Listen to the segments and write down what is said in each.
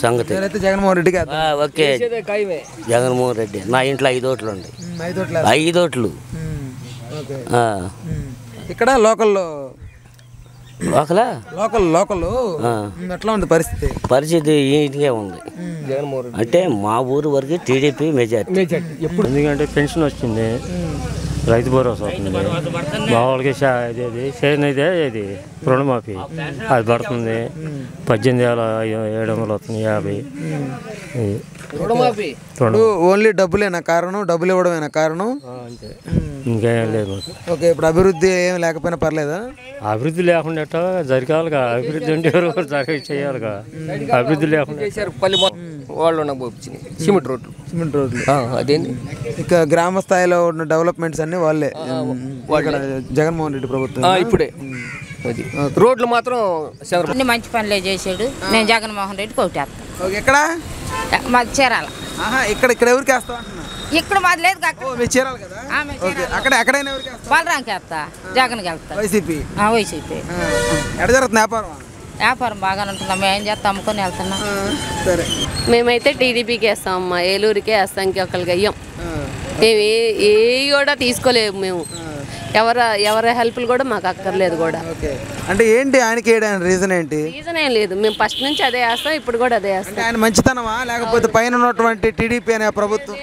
సంగతి. జగన్మోహన్ రెడ్డికి ఓకే, జగన్మోహన్ రెడ్డి. నా ఇంట్లో 5 ఓట్లు ఉన్నాయి. 5 ఓట్లు. ఇక్కడ లోకల్లో లోకల్ ఎట్లా ఉంది పరిస్థితి ఇదిగే ఉంది. అంటే మా ఊరు వరకు టీడీపీ మెజార్టీ. ఎందుకంటే పెన్షన్ వచ్చింది, రైతు భరోసా వస్తుంది, మామూలుగా చేను అయితే ఇది రుణమాఫీ అది పడుతుంది. 18,700 వస్తుంది, 50. ఓన్లీ డబ్బులేనా కారణం? డబ్బులు ఇవ్వడమేనా కారణం? అంతే, ఇంకేం లేదు. ఓకే, ఇప్పుడు అభివృద్ధి ఏం లేకపోయినా పర్లేదా? అభివృద్ధి లేకుండా జరగాలిగా. అభివృద్ధి ఉంటే ఎవరు చేయాలిగా. అభివృద్ధి లేకుండా సిమెంట్ రోడ్లు అదేంటి ఇక గ్రామ స్థాయిలో ఉన్న డెవలప్మెంట్స్ అన్ని వాళ్ళే ఇక్కడ జగన్మోహన్ రెడ్డి ప్రభుత్వం ఇప్పుడే. రోడ్లు మాత్రం అన్ని మంచి పనులే చేసాడు. నేను జగన్మోహన్ రెడ్డి కొట్టేస్తాను. ఎక్కడ? మాది చీరాల. ఇక్కడ ఎవరికి వేస్తావు? ఇక్కడ మాది లేదు. చీరాలి కదా. ఎక్కడైనా బలరాంకి వేస్తా, జగన్కి వెళ్తా. వైసీపీ. ఎక్కడ జరుగుతుంది వ్యాపారం? వ్యాపారం బాగానే ఉంటుందా? మేము ఏం చేస్తాం, అమ్ముకొని వెళ్తున్నాం. సరే, మేమైతే టీడీపీకి వేస్తామమ్మా. ఏలూరుకే వేస్తాం, ఇంకొకరికి అయ్యాం. మేము ఏ కూడా తీసుకోలేము. మేము ఎవరి హెల్ప్లు కూడా మాకు అక్కర్లేదు కూడా. అంటే ఏంటి ఆయనకి వేయడానికి రీజన్ ఏంటి? రీజన్ ఏం లేదు, మేము ఫస్ట్ నుంచి అదే వేస్తాం, ఇప్పుడు కూడా అదే వేస్తాం. ఆయన మంచితనమా లేకపోతే పైన ఉన్నటువంటి టీడీపీ అనే ప్రభుత్వం?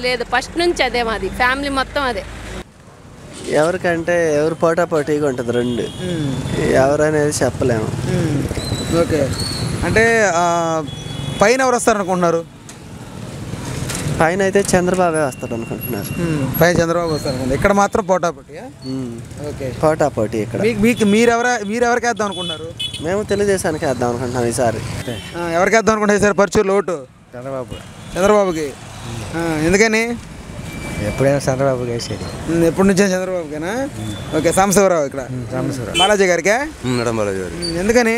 లేదు, ఫస్ట్ నుంచి అదే, మాది ఫ్యామిలీ మొత్తం అదే. ఎవరికంటే ఎవరు పోటాపోటీగా ఉంటుంది, రెండు ఎవరనేది చెప్పలేము. ఓకే, అంటే పైన ఎవరు వస్తారు అనుకుంటున్నారు? పైన అయితే చంద్రబాబే వస్తాడు అనుకుంటున్నారు. పైన చంద్రబాబు వస్తారు. ఇక్కడ మాత్రం పోటాపోటీ. ఓకే, పోటాపోటీ ఇక్కడ. మీరెవరికి వేద్దాం అనుకుంటున్నారు? మేము తెలుగుదేశానికి వేద్దాం అనుకుంటున్నాం ఈసారి. ఎవరికి వేద్దాం అనుకుంటున్నారు ఈసారి? పరుచూరులో ఓటు చంద్రబాబుకి. ఎందుకని? ఎప్పుడైనా చంద్రబాబుకి వేసేది. ఎప్పటి నుంచే చంద్రబాబుకేనా? ఓకే, సాంబశివరావు ఇక్కడ బాలాజీ గారికే. ఎందుకని?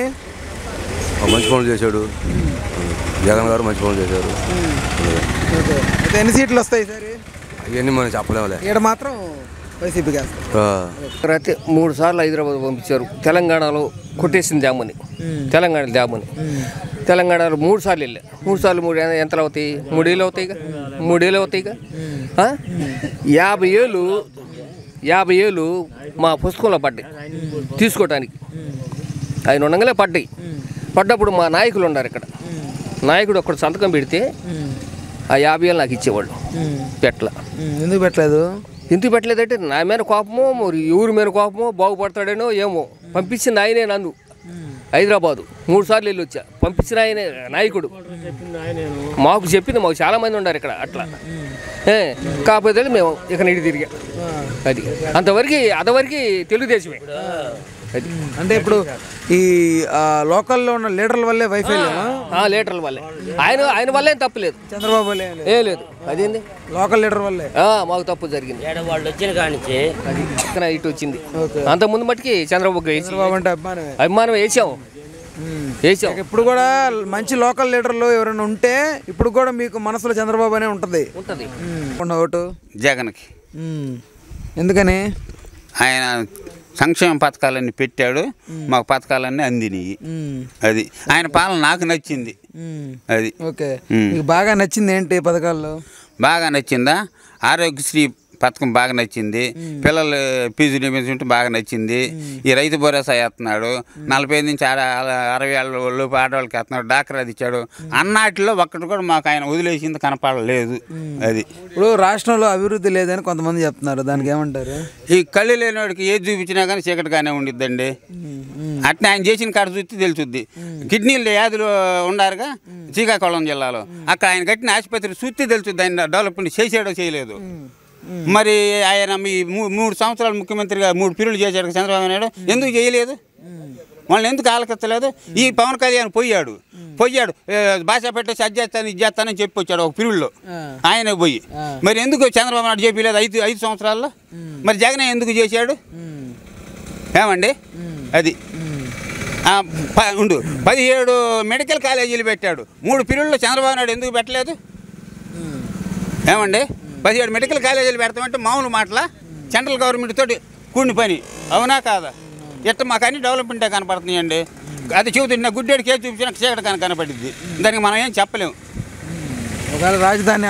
మంచి పనులు చేశాడు జగన్ గారు, మంచి పనులు చేశారు. ఓకే, అయితే ఎన్ని సీట్లు వస్తాయి సరే? ఇవన్నీ మనం చెప్పలేములే. ఇక్కడ మాత్రం వైసీపీకి వేస్తారు. 3 సార్లు హైదరాబాద్ పంపించారు. తెలంగాణలో కొట్టేసింది డ్యామని, తెలంగాణ డ్యామని. తెలంగాణలో 3 సార్లు వెళ్ళా. 3 సార్లు 3 ఎంతలు అవుతాయి? 3 ఏళ్ళు అవుతాయిగా. 3 ఏళ్ళు అవుతాయిగా. 50 ఏళ్ళు మా పుస్తకంలో పడ్డాయి తీసుకోవటానికి. ఆయన ఉండగానే పడ్డాయి. పడ్డప్పుడు మా నాయకులు ఉన్నారు ఇక్కడ. నాయకుడు ఒక్కడు సంతకం పెడితే ఆ 50 ఏళ్ళు నాకు ఇచ్చేవాళ్ళు. ఎందుకు పెట్టలేదు? ఎందుకు పెట్టలేదంటే నా మీద కోపమో, మరి ఎవరి మీద కోపమో, బాగుపడతాడేనో ఏమో. పంపించింది ఆయనే నన్ను హైదరాబాదు 3 సార్లు వెళ్ళి వచ్చా. పంపించిన ఆయనే నాయకుడు. మాకు చెప్పింది, మాకు చాలామంది ఉన్నారు ఇక్కడ అట్లా. కాకపోతే మేము ఇక నీటి తిరిగా. అది అదవరకు తెలుగుదేశమే. అంటే ఇప్పుడు ఈ లోకల్లో ఉన్న లీడర్ల వల్లే వైఫల్యం. లీడర్ల వల్లే, ఆయన వల్లే తప్పులేదు, చంద్రబాబు వల్లే లేదు. అదేంది లోకల్ లీడర్ వల్లే మాకు తప్పు జరిగింది. వాళ్ళు వచ్చిన కానించి ఇటు వచ్చింది. అంత ముందు మట్టికి చంద్రబాబు అంటే అభిమానం వేసాం. ఇప్పుడు కూడా మంచి లోకల్ లీడర్లు ఎవరైనా ఉంటే ఇప్పుడు కూడా మీకు మనసులో చంద్రబాబు అనే ఉంటుంది. ఓటు జగన్కి. ఎందుకని? ఆయన సంక్షేమ పథకాలన్నీ పెట్టాడు, మాకు పథకాలన్నీ అందినాయి. అది ఆయన పాలన నాకు నచ్చింది. అది ఓకే, బాగా నచ్చింది ఏంటి పథకాల్లో? బాగా నచ్చిందా? ఆరోగ్యశ్రీ పథకం బాగా నచ్చింది. పిల్లలు ఫీజు నియమించుంటే బాగా నచ్చింది. ఈ రైతు భరోసా వేస్తున్నాడు. 45 నుంచి 60 ఏళ్ళ లోపు ఆడవాళ్ళకి వేస్తున్నాడు. డాక్టర్ అది ఇచ్చాడు. అన్నాటిలో ఒక్కటి కూడా మాకు ఆయన వదిలేసింది కనపడలేదు. అది ఇప్పుడు రాష్ట్రంలో అభివృద్ధి లేదని కొంతమంది చెప్తున్నారు, దానికి ఏమంటారు? ఈ కళ్ళు లేనివాడికి ఏది చూపించినా కానీ చీకటిగానే ఉండిద్దండి. అట్నే ఆయన చేసిన కాడ చూస్తే తెలుసుద్ది. కిడ్నీలు వ్యాధులు ఉండారుగా శ్రీకాకుళం జిల్లాలో, అక్కడ ఆయన కట్టిన ఆసుపత్రి చూస్తే తెలుసుద్ది ఆయన డెవలప్మెంట్ చేసాడో చేయలేదు. మరి ఆయన మీ 3 సంవత్సరాలు ముఖ్యమంత్రిగా 3 పీరియడ్లు చేశాడు చంద్రబాబు నాయుడు, ఎందుకు చేయలేదు? వాళ్ళని ఎందుకు ఆలకెత్తలేదు? ఈ పవన్ కళ్యాణ్ పోయాడు భాష పెట్టేసి అది చేస్తాను ఇది చేస్తానని చెప్పి వచ్చాడు ఒక పీరియడ్లో ఆయన పోయి. మరి ఎందుకు చంద్రబాబు నాయుడు చెప్పలేదు 5 సంవత్సరాల్లో? మరి జగన్ ఎందుకు చేశాడు ఏమండి? అది 17 మెడికల్ కాలేజీలు పెట్టాడు. 3 పీరియడ్లో చంద్రబాబు నాయుడు ఎందుకు పెట్టలేదు ఏమండి? 17 మెడికల్ కాలేజీలు పెడతామంటే మామూలు మాటల సెంట్రల్ గవర్నమెంట్ తోటి కూడిన పని, అవునా కాదా? ఇట్లా మాకు అన్ని డెవలప్మెంటే కనపడుతున్నాయండి. అది చెబుతుంటే గుడ్డేడు కేసు చూపించినా చీకటి కనపడింది. దానికి మనం ఏం చెప్పలేము. ఒకవేళ రాజధాని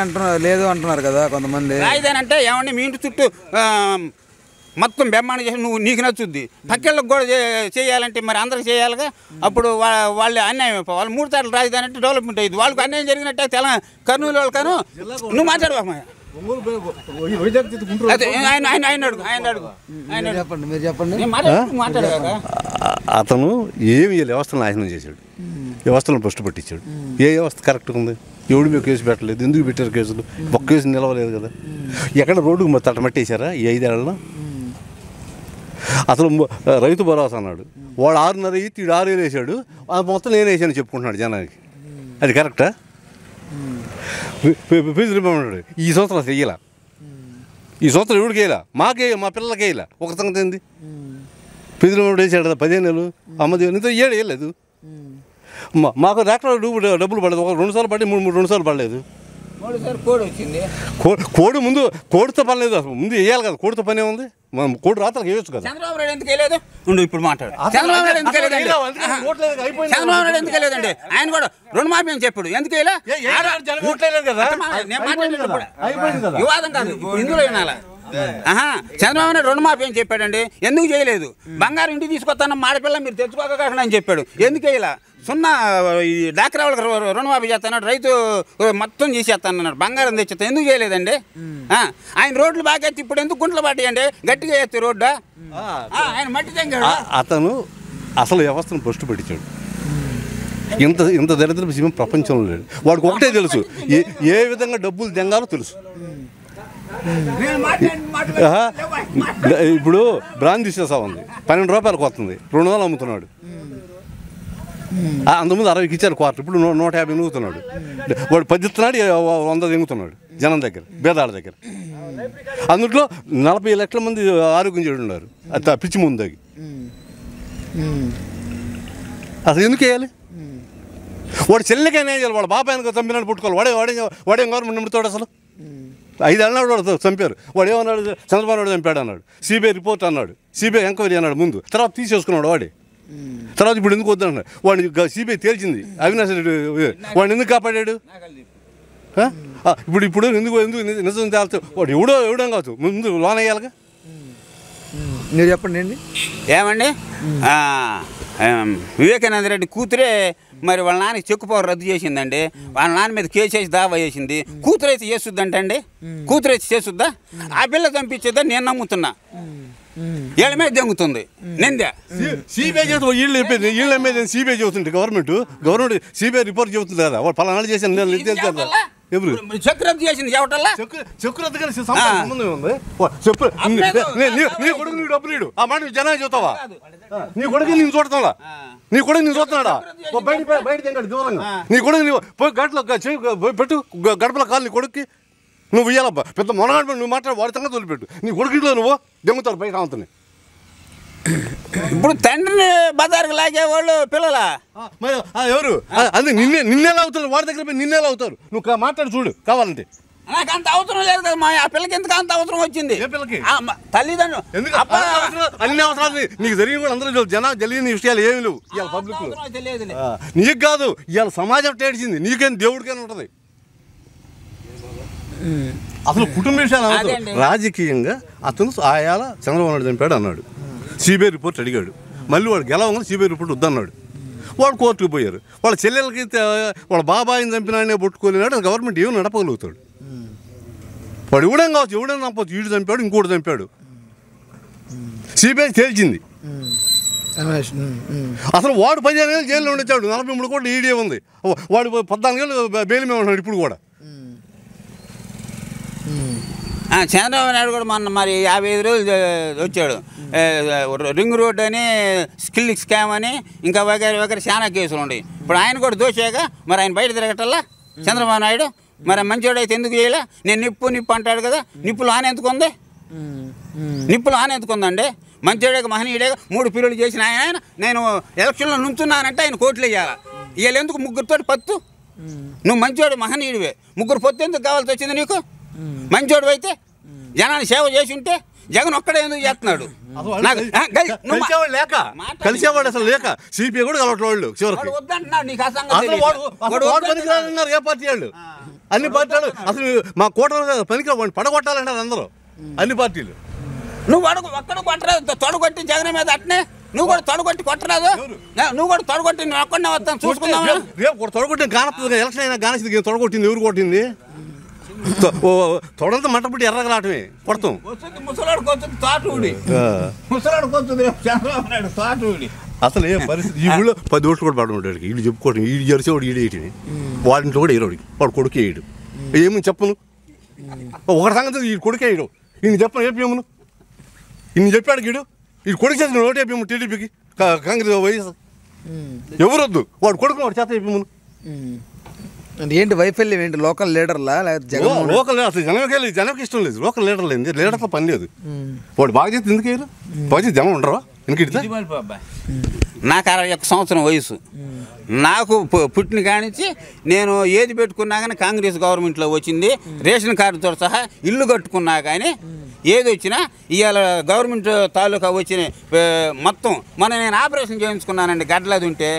లేదు అంటున్నారు కదా కొంతమంది. రాజధాని అంటే ఏమండి మీ ఇంటి చుట్టూ మొత్తం బెమ్మాన్ని చేసి నీకు నచ్చుద్ది, పక్కేళ్ళకి కూడా చేయాలంటే మరి అందరికి చేయాలిగా. అప్పుడు వాళ్ళు అన్యాయం అయిపోయి వాళ్ళు 3 సార్లు రాజధాని అంటే డెవలప్మెంట్ అయ్యింది. వాళ్ళకి అన్యాయం జరిగినట్టే కర్నూలు వాళ్ళు కాను. నువ్వు మాట్లాడు చెప్పండి, మీరు చెప్పండి. మాట్లాడగా అతను ఏమి వ్యవస్థను నాశనం చేశాడు, వ్యవస్థలను భ్రష్టు పట్టించాడు. ఏ వ్యవస్థ కరెక్ట్గా ఉంది? ఎవడు మీకు కేసు పెట్టలేదు, ఎందుకు పెట్టారు కేసులు? ఒక్క కేసు నిలవలేదు కదా. ఎక్కడ రోడ్డుకు తట్టమట్టేశారా ఈ 5 ఏళ్ళలో? అసలు రైతు భరోసా అన్నాడు, వాడు 6.5 తీడు 6 ఏళ్ళు వేసాడు, మొత్తం నేను వేసాను చెప్పుకుంటున్నాడు జనానికి. అది కరెక్టా? ఫీజు రిమెంబర్ ఈ సంవత్సరం చెయ్యాల, ఈ సంవత్సరం ఎవడికి వేయాల, మా పిల్లలకి వేయాల. ఒక సంగతి ఏంది, ఫీజు రిమెంబర్ వేసాడు కదా 15 ఏళ్ళు, అమ్మది ఇంత ఏడు వేయలేదు. మాకు డాక్టర్ డబ్బులు పడలేదు, 2 సార్లు పడి 2 సార్లు పడలేదు. కోడి ముందు కోడితో పని లేదు, అసలు ముందు వేయాలి కదా. కోడితో పని ఉంది, మనం కోడి రాత్రికి వేయచ్చు కదా. చంద్రబాబు నాయుడు ఎందుకు వేయలేదు? ఇప్పుడు మాట్లాడు. చంద్రబాబు నాయుడు ఎందుకు వేయలేదండి? చంద్రబాబు నాయుడు ఎందుకు వేయలేదండి? ఆయన కూడా రుణమాఫీ అని చెప్పాడు, ఎందుకు వేయలే? వివాదం కాదు ఇందులో వినాలా. చంద్రబాబు నాయుడు రుణమాఫీ అని చెప్పాడండి, ఎందుకు చేయలేదు? బంగారం ఇంటికి తీసుకొస్తాను మాడపిల్ల మీరు తెచ్చుకోకుండా అని చెప్పాడు, ఎందుకు వేయలా? ఈ డాక్రా వాళ్ళకి రుణమాఫీ చేస్తాడు, రైతు మొత్తం చేసేస్తానన్నాడు, బంగారం తెచ్చేస్తాను, ఎందుకు చేయలేదండి? ఆయన రోడ్లు బాగా ఎత్తి ఇప్పుడు ఎందుకు గుంటలు పట్టియండి? గట్టిగా ఎత్తి రోడ్డు ఆయన మట్టి తెంగాడు. అతను అసలు వ్యవస్థను భ్రష్టు పెట్టించాడు. ఇంత దరిద్ర విషయం ప్రపంచంలో లేదు. వాడికి ఒకటే తెలుసు, ఏ విధంగా డబ్బులు తెంగాలో తెలుసు. ఇప్పుడు బ్రాండ్ తీసేసా ఉంది, 12 రూపాయలకు వస్తుంది, 200 అమ్ముతున్నాడు. అంతకుముందు 60కి ఇచ్చారు క్వార్టర్, ఇప్పుడు 150 నూగుతున్నాడు. వాడు 10 ఇస్తున్నాడు, 100 తెంగుతున్నాడు జనం దగ్గర, బేదాళ్ళ దగ్గర. అందుట్లో 40 లక్షల మంది ఆరోగ్యం చెడు ఉన్నారు పిచ్చి ముందుకి. అసలు ఎందుకు వేయాలి? వాడు చెల్లెకైనా వేయాలి, వాడు బాబాయ్ చంపినాడు పుట్టుకోవాలి. వాడేం గవర్నమెంట్ నమ్ముతాడు? అసలు 5 ఏళ్ళ వాడు చంపారు. వాడు ఏమన్నాడు? చంద్రబాబు నాయుడు చంపాడు అన్నాడు, సిబిఐ రిపోర్ట్ అన్నాడు, సిబిఐ ఎంక్వైరీ అన్నాడు ముందు, తర్వాత తీసేసుకున్నాడు వాడే. తర్వాత ఇప్పుడు ఎందుకు వద్దన్నాడు? వాడిని సిబిఐ తేల్చింది, అవినాష్ రెడ్డి వాడిని ఎందుకు కాపాడాడు? ఇప్పుడు ఎందుకు నిజం తేల్చు? వాడు ఎవడో కావచ్చు, ముందు లోన్ వేయాలిగా. మీరు చెప్పండి అండి. ఏమండి, వివేకానంద రెడ్డి కూతురే మరి వాళ్ళ నాన్నకి చెక్కు పవర్ రద్దు చేసిందండి, వాళ్ళ నాన్న మీద కేసు వేసి దావా చేసింది. కూతురు అయితే చేస్తుందంట అండి, కూతురు అయితే చేస్తుందా? ఆ పిల్ల చంపించేద్దా నేను నమ్ముతున్నా. వీళ్ళ మీద దెంగుతుంది నిందే. సిబిఐ వీళ్ళ మీద సిబిఐ చెబుతుంది, గవర్నమెంట్ సిబిఐ రిపోర్ట్ చెబుతుంది కదా, వాడు పలానా చేశాను ఎవరు చెక్కు రద్దు చేసింది చెవటల్లా. చెక్కు రద్దు నీ కొడుకు నీ డబ్బులు ఇడు, ఆ మాట జనాలు చెబుతావా? నీ కొడుకు నేను చూడతావా? నీ కొడుకు నేను చూస్తున్నాడా? బయట తెంగాడు దూరంగా. నీ కొడుకు పోయి గంటలో పెట్టు, గడపల కాలు నీ కొడుక్కి. నువ్వు ఇయ్యాలబ్బా పెద్ద మొనగాడు, నువ్వు మాట్లాడు, వాడి సంగతి వదిలిపెట్టు. నీ కొడుకులో నువ్వు దెంగుతారు బయట అవుతుంది. ఇప్పుడు తండ్రిని బజార్కి లాగేవాళ్ళు పిల్లలా మరి ఎవరు? అది నిన్నేలా అవుతారు, వాడి దగ్గర పోయి నిన్నేలా అవుతారు. నువ్వు మాట్లాడి చూడు కావాలంటే. నాకు అంత అవసరం లేదు కదా, ఆ పిల్లకి ఎందుకు అంత అవసరం వచ్చింది? తల్లిదండ్రులు అన్ని అవసరాలు నీకు జరిగి కూడా అందరూ జనాలు తెలియని విషయాలు ఏమి లేవు ఇవాళ పబ్లిక్. నీకు కాదు, ఇవాళ సమాజం ఏడ్చింది, నీకేం దేవుడికైనా ఉంటుంది. అసలు కుటుంబ విషయాలు రాజకీయంగా అతను ఆయాల చంద్రబాబు నాయుడు చంపాడు అన్నాడు, సిబిఐ రిపోర్ట్ అడిగాడు. మళ్ళీ వాడు గెలవగానే సిబిఐ రిపోర్ట్ వద్దన్నాడు. వాడు కోర్టుకు పోయారు. వాళ్ళ చెల్లెలకి వాళ్ళ బాబాయిని చంపినాడనే పట్టుకోలేనాడు. గవర్నమెంట్ ఏమి నడపగలుగుతాడు? వాడు ఎవడేం కావచ్చు, ఎవడేం నప్పవచ్చు. వీడు చంపాడు, ఇంకోటి చంపాడు, సిబిఐ తేల్చింది. అసలు వాడు 15 ఏళ్ళు జైల్లో ఉండొచ్చాడు, 43 కోట్లు ఈడీ ఉంది. వాడు 14 ఏళ్ళు బెయిల్ మీద ఉన్నాడు ఇప్పుడు కూడా. చంద్రబాబు నాయుడు కూడా మొన్న మరి 55 రోజులు వచ్చాడు. రింగ్ రోడ్ అని, స్కిల్ స్కామ్ అని, ఇంకా వగేరే చాలా కేసులు ఉన్నాయి. ఇప్పుడు ఆయన కూడా దోషేగా, మరి ఆయన బయట తిరగటల్లా చంద్రబాబు నాయుడు. మరి మంచివాడు అయితే ఎందుకు చేయలే? నేను నిప్పు అంటాడు కదా, నిప్పులు ఆనెందుకు ఉంది? నిప్పులు ఆనెందుకు ఉందండి? మంచివాడే మహనీయుడేగా 3 పిల్లలు చేసిన ఆయన నేను ఎలక్షన్లో నుంచున్నానంటే ఆయన కోట్లు వేయాలి. వీళ్ళు ఎందుకు ముగ్గురితో పత్తు? నువ్వు మంచివాడు మహనీయుడివే, ముగ్గురు పొత్తు ఎందుకు కావాల్సి వచ్చింది నీకు? మంచివాడు అయితే జనాన్ని సేవ చేసి ఉంటే జగన్ ఒక్కడే ఎందుకు చేస్తున్నాడు? కలిసేవాడు అసలు లేక సిపిఐ కూడా కలవట్ల వాళ్ళు చివరికి ఏ పార్టీ వాళ్ళు అన్ని పార్టీ వాళ్ళు అసలు మా కూటమి పనికి పడగొట్టాలంటారు అందరూ అన్ని పార్టీలు. నువ్వు ఒక్కడ కొట్టరాదు, తొడగొట్టి జగన్ మీద అట్నే నువ్వు కూడా తొడగొట్టి కొట్టరాదు. నువ్వు కూడా తొడగొట్టి నువ్వు ఒక్కడనే వస్తాను చూసుకుందాం. రేపు తొడగొట్టి కానప్పుడు ఎలక్షన్ అయినా కానేసి తొడగొట్టింది ఎవరు కొట్టింది? తొడంతా మంటపట్టి ఎర్రగలాటమే కొడతాం. అసలు ఏ పరిస్థితి ఈ ఊళ్ళో 10 ఓట్లు కూడా పడమంటాడు. వీళ్ళు చెప్పుకోవడం వీడు జరిసేవాడు వీడు వేయటని వాడింట్లో కూడా వేయరాడు వాడు కొడుకు వేయడు. ఏమని చెప్పను ఒకటి సంగతి ఈ కొడుకు వేయడు. ఈయన చెప్పను ఏపీఎమును ఇన్ని చెప్పాడు వీడు ఈ కొడుకు చేసిన ఓటు వేపేము టీడీపీకి కాంగ్రెస్ వైఎస్ ఎవరొద్దు వాడు కొడుకు వాడు చేత వేపేమును. ఏంటి వైఫల్యం ఏంటి? లోకల్ లీడర్లా లేకపోతే లోకల్ అసలు జనంకి ఇష్టం లేదు. లోకల్ లీడర్లు ఏంది లీడర్తో పని లేదు. వాడు బాగా చేస్తే ఎందుకు వేయరు? బాగా చేసి జనం ఉండరా ఎందుకు? నాకు 61 సంవత్సరం వయసు. నాకు పుట్టిన కానించి నేను ఏది పెట్టుకున్నా కానీ కాంగ్రెస్ గవర్నమెంట్లో వచ్చింది. రేషన్ కార్డుతో సహా ఇల్లు కట్టుకున్నా కానీ ఏది వచ్చినా ఇవాళ గవర్నమెంట్ తాలూకా వచ్చిన మొత్తం నేను ఆపరేషన్ చేయించుకున్నానండి. గడ్డలది ఉంటే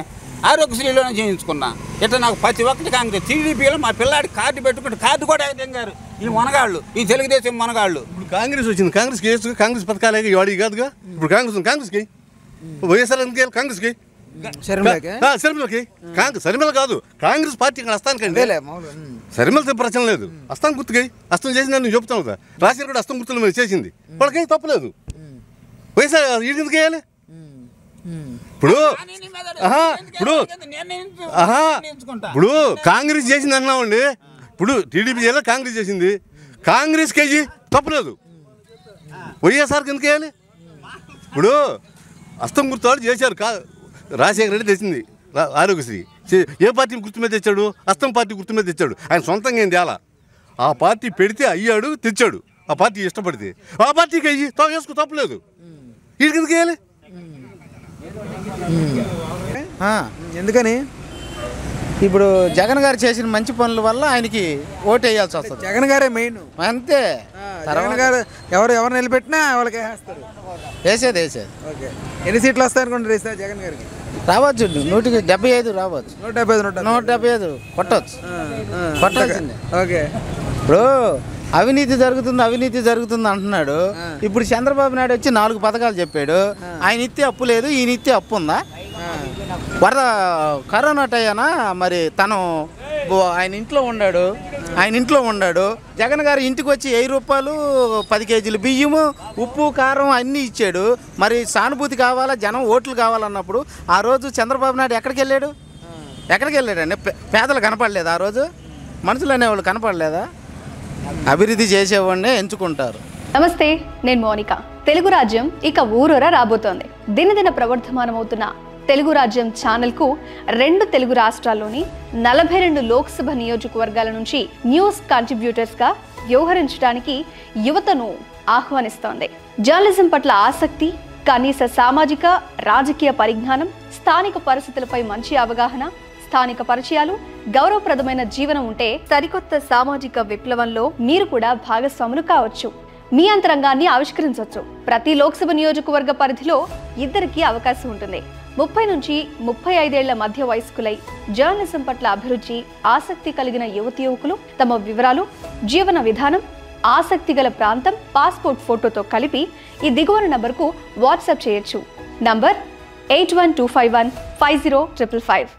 ఆరోగ్యశ్రీలోనే చేయించుకున్నా. ఇట్లా నాకు ప్రతి ఒక్కటి కాంగ్రెస్. టీడీపీలో మా పిల్లాడి కార్డు పెట్టుకుంటే కార్డు కూడా తెంగారు ఈ మనగాళ్ళు, ఈ తెలుగుదేశం మనగాళ్ళు. ఇప్పుడు కాంగ్రెస్ వచ్చింది. కాంగ్రెస్కి వేసు కాంగ్రెస్ పథకాలే వాడికి కాదుగా. ఇప్పుడు కాంగ్రెస్కి వైఎస్ఆర్ ఎందుకు కాంగ్రెస్కి శర్మిలకి శర్మిల కాదు కాంగ్రెస్ పార్టీ ఇక్కడ అస్తానికండి. శర్మిలతో ప్రశ్న లేదు. అస్తాం గుర్తుకై అస్తం చేసింది నేను చెప్తాను కదా. రాజశేఖర్ కూడా అస్తం గుర్తులు మీరు చేసింది వాళ్ళకి తప్పలేదు. వైఎస్ఆర్ వీడికి ఎందుకు వేయాలి? ఇప్పుడు కాంగ్రెస్ చేసింది అన్నామండి. ఇప్పుడు టీడీపీ చేయాలి కాంగ్రెస్ చేసింది. కాంగ్రెస్ కేజీ తప్పలేదు. వైఎస్ఆర్కి ఎందుకు వేయాలి? ఇప్పుడు అస్తం గుర్తు వాళ్ళు చేశారు. రాజశేఖర రెడ్డి తెచ్చింది ఆరోగ్యశ్రీ. ఏ పార్టీ గుర్తు మీద తెచ్చాడు? అస్తం పార్టీ గుర్తు మీద తెచ్చాడు. ఆయన సొంతంగా ఏం తేలా. ఆ పార్టీ పెడితే అయ్యాడు తెచ్చాడు. ఆ పార్టీ ఇష్టపడితే ఆ పార్టీకి అయ్యి వేసుకో తప్పలేదు. వీడికి ఎందుకు వేయాలి? ఎందుకని? ఇప్పుడు జగన్ గారు చేసిన మంచి పనుల వల్ల ఆయనకి ఓటు వేయాల్సి వస్తుంది. జగన్ గారే మెయిన్ అంతే. జగన్ గారు ఎవరు నిలబెట్టినా వాళ్ళకి వేసేది. ఓకే. ఎన్ని సీట్లు వస్తాయి అనుకుంటారు ఈసారి జగన్ గారికి? రావచ్చు 175 రావచ్చు. 175 కొట్టవచ్చు. కొట్టాల్సిందే. ఓకే. ఇప్పుడు అవినీతి జరుగుతుంది అంటున్నాడు. ఇప్పుడు చంద్రబాబు నాయుడు వచ్చి 4 పథకాలు చెప్పాడు. ఆయన ఇస్తే అప్పు లేదు, ఈయన ఇస్తే అప్పు ఉందా? కరోనా టైనా మరి తను ఆయన ఇంట్లో ఉన్నాడు. జగన్ గారు ఇంటికి వచ్చి 1000 రూపాయలు 10 కేజీలు బియ్యము ఉప్పు కారం అన్నీ ఇచ్చాడు. మరి సానుభూతి కావాలా, జనం ఓట్లు కావాలన్నప్పుడు ఆ రోజు చంద్రబాబు నాయుడు ఎక్కడికి వెళ్ళాడండి? పేదలు కనపడలేదా? ఆ రోజు మనుషులు అనేవాళ్ళు కనపడలేదా? అభివృద్ధి చేసేవాడినే ఎంచుకుంటారు. నమస్తే, నేను మోనిక. తెలుగు రాజ్యం ఇక ఊరూరా రాబోతోంది. దినదిన ప్రవర్ధమానమవుతున్న తెలుగు రాజ్యం ఛానల్కు 2 తెలుగు రాష్ట్రాల్లోని 42 లోక్సభ నియోజకవర్గాల నుంచి న్యూస్ కంట్రిబ్యూటర్స్గా వ్యవహరించడానికి యువతను ఆహ్వానిస్తోంది. జర్నలిజం పట్ల ఆసక్తి, కనీస సామాజిక రాజకీయ పరిజ్ఞానం, స్థానిక పరిస్థితులపై మంచి అవగాహన, స్థానిక పరిచయాలు, గౌరవప్రదమైన జీవనం ఉంటే సరికొత్త సామాజిక విప్లవంలో మీరు కూడా భాగస్వాములు కావచ్చు. మీ అంతరంగాన్ని ఆవిష్కరించవచ్చు. ప్రతి లోక్సభ నియోజకవర్గ పరిధిలో 2కి అవకాశం ఉంటుంది. 30 నుంచి 35 ఏళ్ల మధ్య వయస్కులై జర్నలిజం పట్ల అభిరుచి, ఆసక్తి కలిగిన యువకులు తమ వివరాలు, జీవన విధానం, ఆసక్తి గల ప్రాంతం, పాస్పోర్ట్ ఫోటోతో కలిపి ఈ దిగువన నంబర్కు వాట్సాప్ చేయొచ్చు. నంబర్ 8125150555.